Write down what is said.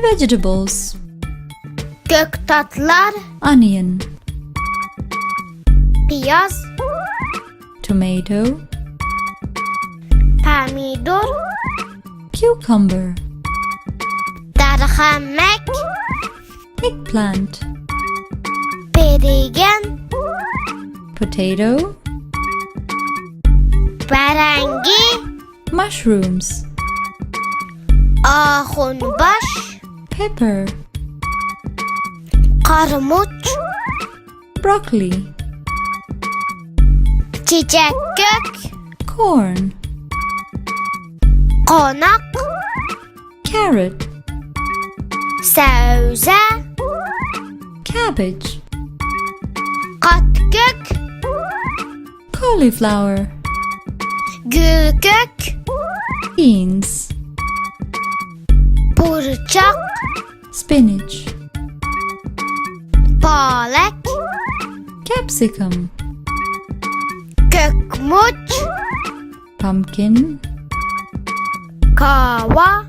Vegetables. Göktatlar, Onion. piyaz, Tomato. pomidor, Cucumber. darhamek, Eggplant. berigen, Potato. berengi, Mushrooms. ahunbaş, Pepper. karmut, Broccoli. çiçek gök, Corn. konak, Carrot. sebze, Cabbage. katgök, Cauliflower. gülgök, Beans. burçak, Spinach. palek, Capsicum. kökmut, Pumpkin. kava,